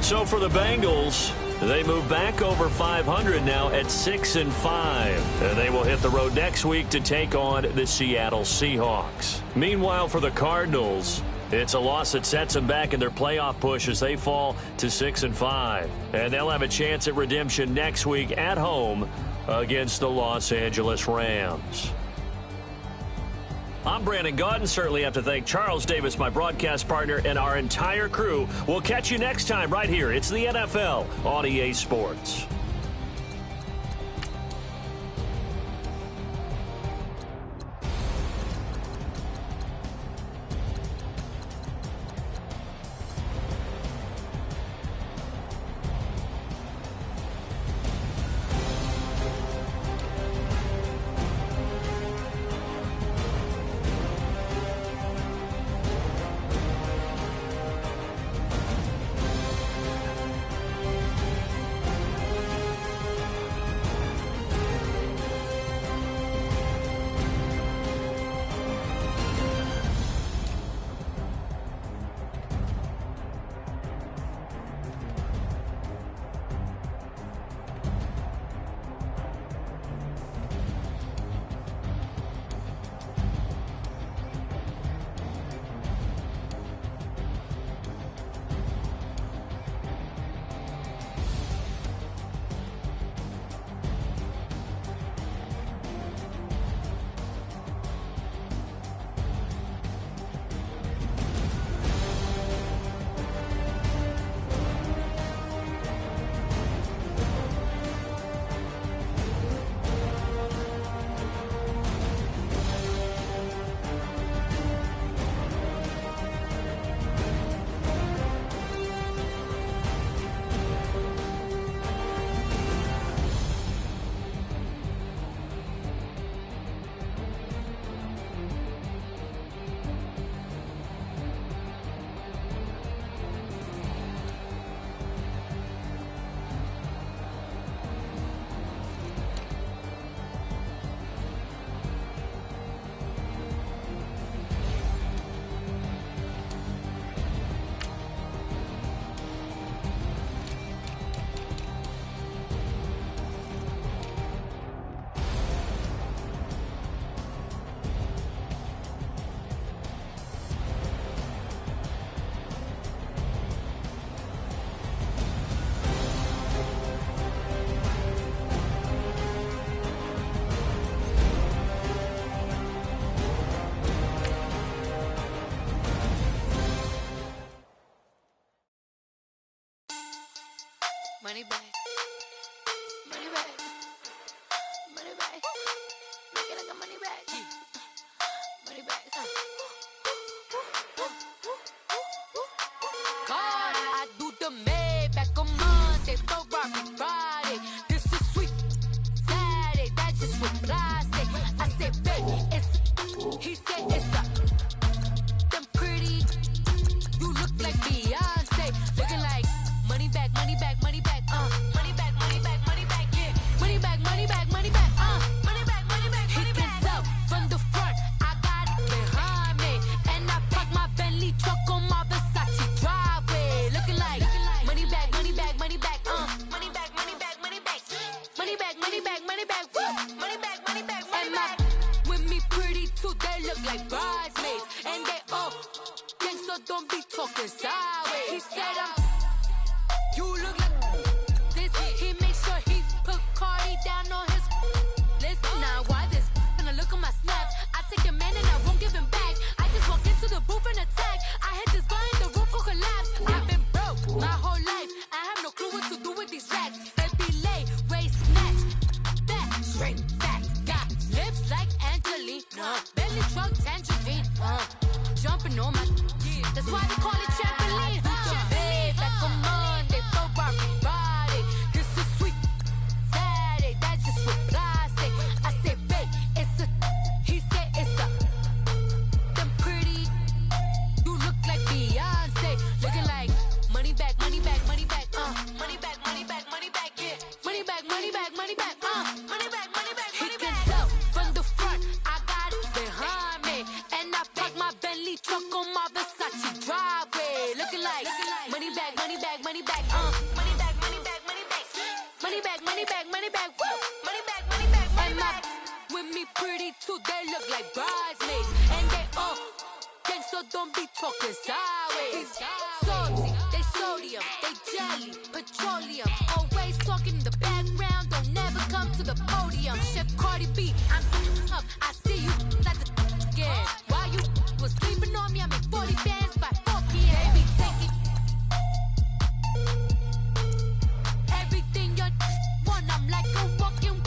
So for the Bengals, they move back over 500 now at 6-5. And they will hit the road next week to take on the Seattle Seahawks. Meanwhile, for the Cardinals, it's a loss that sets them back in their playoff push as they fall to 6-5. And they'll have a chance at redemption next week at home against the Los Angeles Rams. I'm Brandon Gaudin. Certainly have to thank Charles Davis, my broadcast partner, and our entire crew. We'll catch you next time right here. It's the NFL on EA Sports. Money back. Money back. Money back. Make it like a money back. Money back. God, I do the Maybach on Monday, Ferrari Friday. This is sweet Saturday. That's just what I say. I said, baby, it's. He said it's a. Them pretty. You look like Beyonce. Looking like money back, money back, money back. Money back, money back, money back. Yeah. Money back, money back, money back. Money back, money back, money back. He can tell from the front. I got it behind me, and I park my Bentley truck on my Versace driveway. Looking like money back, money back, money back. Money back, money back, money back. Money back, money back, money back. Money back, money back, money back. With me pretty too, they look like bridesmaids, and they all gang, so don't be talking sideways. He said you look like this. He made sure he put Cardi down on his list. Now why this? When I look at my snap, I take a man and I won't give him back. I just walk into the booth and attack. I hit this guy in the roof will collapse. I've been broke my whole life. I have no clue what to do with these racks. They be late, waist snatch, back, straight back. Got lips like Angelina, belly truck tangerine. Jumping on my, that's why they call it trampoline. Back on Monday, Ferrari Friday. This is sweet Saturday. That's just what I say. I say, babe, it's a. He said it's a. Them money back, money back, money back, money back, money back, money back, money back, woo, money back, money back, money back. With me pretty too, they look like bridesmaids, and they all gang, so don't be talking sideways. Salty, they sodium, they jelly, petroleum, always talking in the background, don't never come to the podium. Chef Cardi B, I'm up, I see you like the again. While you was sleeping on me, I make 40 bands by 4 p.m. Baby, take it. Everything you want, I'm like a walking.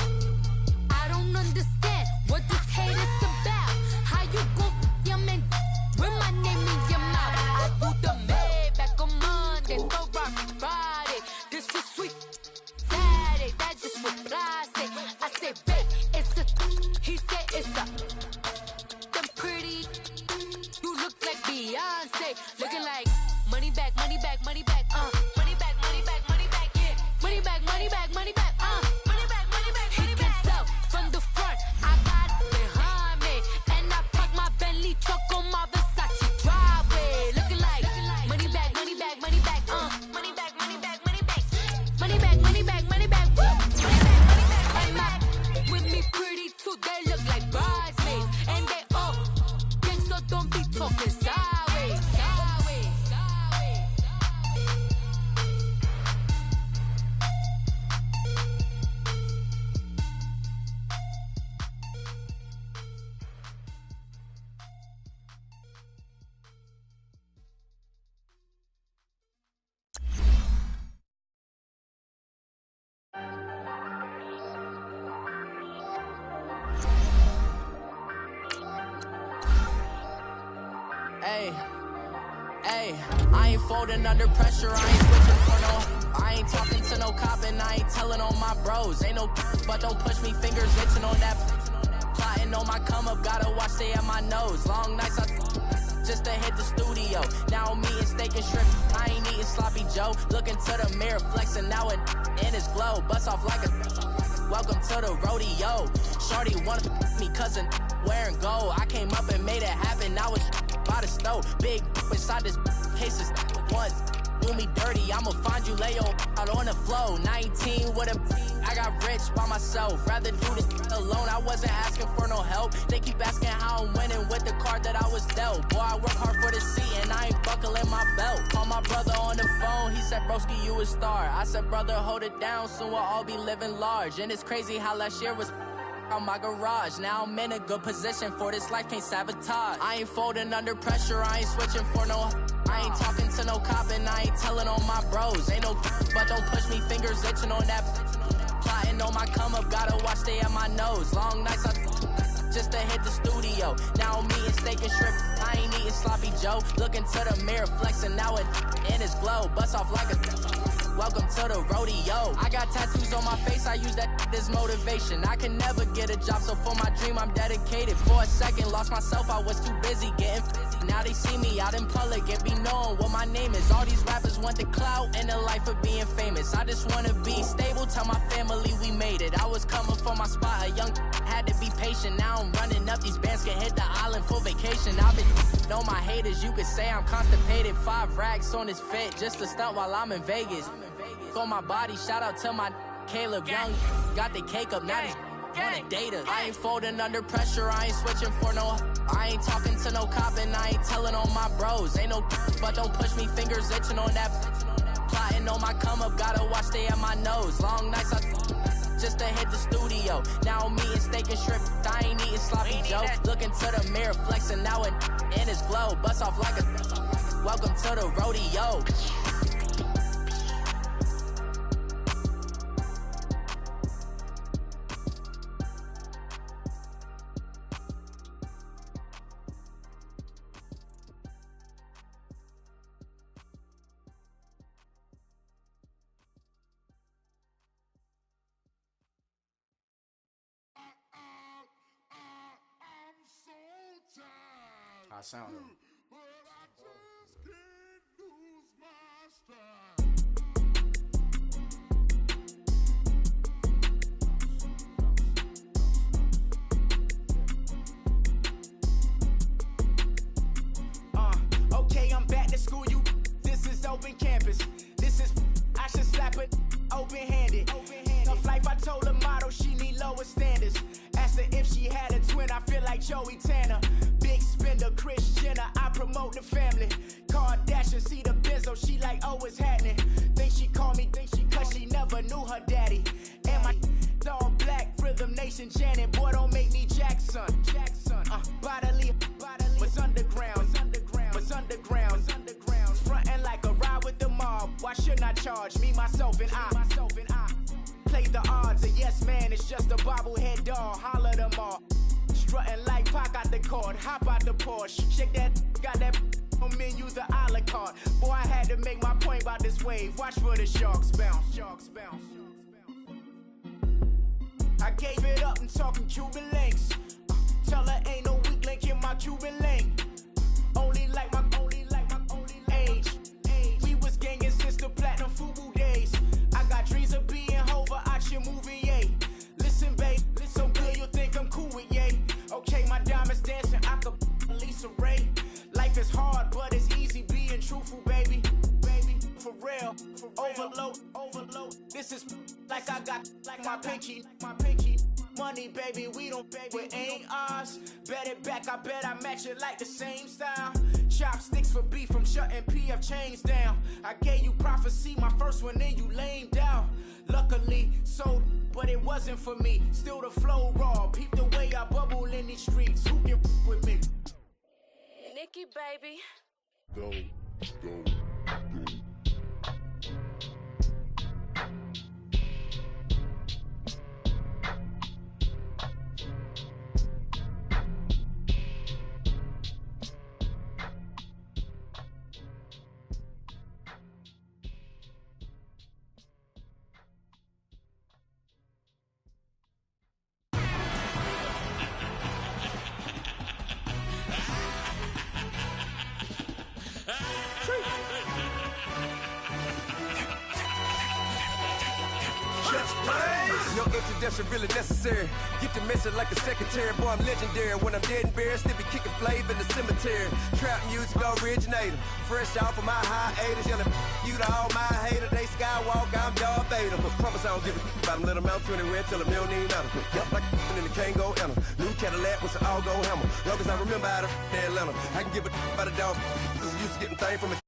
I don't understand what this hate is about. How you go your man with my name in your mouth? I do the Maybach on Monday, throw rock Friday. This is sweet Saturday, that's just what I say. I say, babe, it's a. He said it's a. Them pretty. You look like Beyonce, looking like money back, money back, money back, money back, money back, money back, yeah, money back, money back, money back, money back, money back. He can tell from the front, I got it behind me, and I park my Bentley truck on my Versace driveway, looking like money back, money back, money back, money back, money back, money back, money back, money back, money back, woo, money back, money back, money back. With me pretty too, they look like bridesmaids, and they all gang, so don't be talking sideways, sideways, sideways. Hey, hey, I ain't folding under pressure, I ain't switching for no. I ain't talking to no cop and I ain't telling on my bros. Ain't no but don't push me, fingers itching on that. Plotting on my come up, gotta watch stay at my nose. Long nights I just to hit the studio. Now I'm eating steak and shrimp, I ain't eating sloppy Joe. Looking to the mirror, flexing now it in his glow. Bust off like a welcome to the rodeo. Shorty wanna me cousin wearing gold. I came up and made it happen, now it's by the stove. Big inside this cases once do me dirty, I'ma find you lay out on the floor. 19 with a I got rich by myself, rather do this alone. I wasn't asking for no help, they keep asking how I'm winning with the card that I was dealt. Boy, I work hard for the seat and I ain't buckling my belt. Call my brother on the phone, he said, broski, you a star. I said, brother, hold it down, soon we'll all be living large. And it's crazy how last year was out my garage. Now I'm in a good position for this life, can't sabotage. I ain't folding under pressure, I ain't switching for no. I ain't talking to no cop and I ain't telling on my bros. Ain't no but don't push me, fingers itching on that. Plotting on my come up, gotta watch stay at my nose. Long nights I just to hit the studio. Now I'm eating steak and shrimp, I ain't eating sloppy Joe. Looking to the mirror, flexing now it in his glow. Bust off like a welcome to the rodeo. I got tattoos on my face, I use that as motivation. I can never get a job, so for my dream I'm dedicated. For a second, lost myself, I was too busy getting busy. Now they see me out in public and be knowing what my name is. All these rappers want the clout and the life of being famous. I just wanna be stable, tell my family we made it. I was coming for my spot, a young had to be patient. Now I'm running up, these bands can hit the island for vacation. I've been know my haters, you could say I'm constipated. 5 racks on this fit, just to stunt while I'm in Vegas. On my body, shout out to my Caleb Young. Got the cake up, now these wanna date us. I ain't folding under pressure, I ain't switching for no. I ain't talking to no cop and I ain't telling on my bros. Ain't no but don't push me, fingers itching on that. Plotting on my come up, gotta watch stay at my nose. Long nights I just to hit the studio. Now I'm eating steak and shrimp, I ain't eating sloppy Joe. Looking to the mirror, flexing now it in his glow. Bust off like a welcome to the rodeo. I sound okay, I'm back to school, you. This is open campus. This This is, I should slap it open-handed. Tough life, I told her motto, she need lower standards. Asked her if she had a twin, I feel like Joey Tanner. Big spender, Kris Jenner, I promote the family. Kardashian, see the benzo, she like, oh, it's happening. Think she called me, cause she never knew her daddy. And my all black, Rhythm Nation, Janet, boy, don't make me Jackson. Bodily, what's underground, what's underground, frontin' like a ride with the mob. Why shouldn't I charge me, myself, and I? Play the odds, a yes man, it's just a bobblehead doll. Holler them all. Strutting like Pac out the court, hop out the Porsche. Shake that, got that on menu, the a la carte. Boy, I had to make my point about this wave. Watch for the sharks bounce. I gave it up, I'm talking Cuban links. Tell her ain't no weak link in my Cuban link. Only like my age. We was gangin' since the platinum FUBU days. I got dreams of being Hova out your movie, yay. Listen, babe, so good you'll think I'm cool with yay. Okay, my diamonds dancing, I could Lisa Ray. Life is hard, but it's easy being truthful, baby. For real, overload. This is like I got like my pinky. Money, baby, we don't pay, it ain't ours. Bet it back, I bet I match it like the same style. Chopsticks for beef from shutting PF chains down. I gave you prophecy, my first one, then you lamed out. Luckily, sold, but it wasn't for me. Still the flow raw, peep the way I bubble in these streets. Who can with me? Nikki, baby. Go. No introduction really necessary. Get the message like a secretary. Boy, I'm legendary. When I'm dead and buried, still be kicking flavor in the cemetery. Trap music originator. Fresh off of my hiatus. Yelling you to all my haters. They skywalk, I'm Darth Vader. Promise I don't give a about them. Let them out 20 till a million need matter. Yup, like and the can't go enter. New Cadillac with an all-go hammer. Long as I remember how to Atlanta. I can give a about a dog. Just used to getting things from a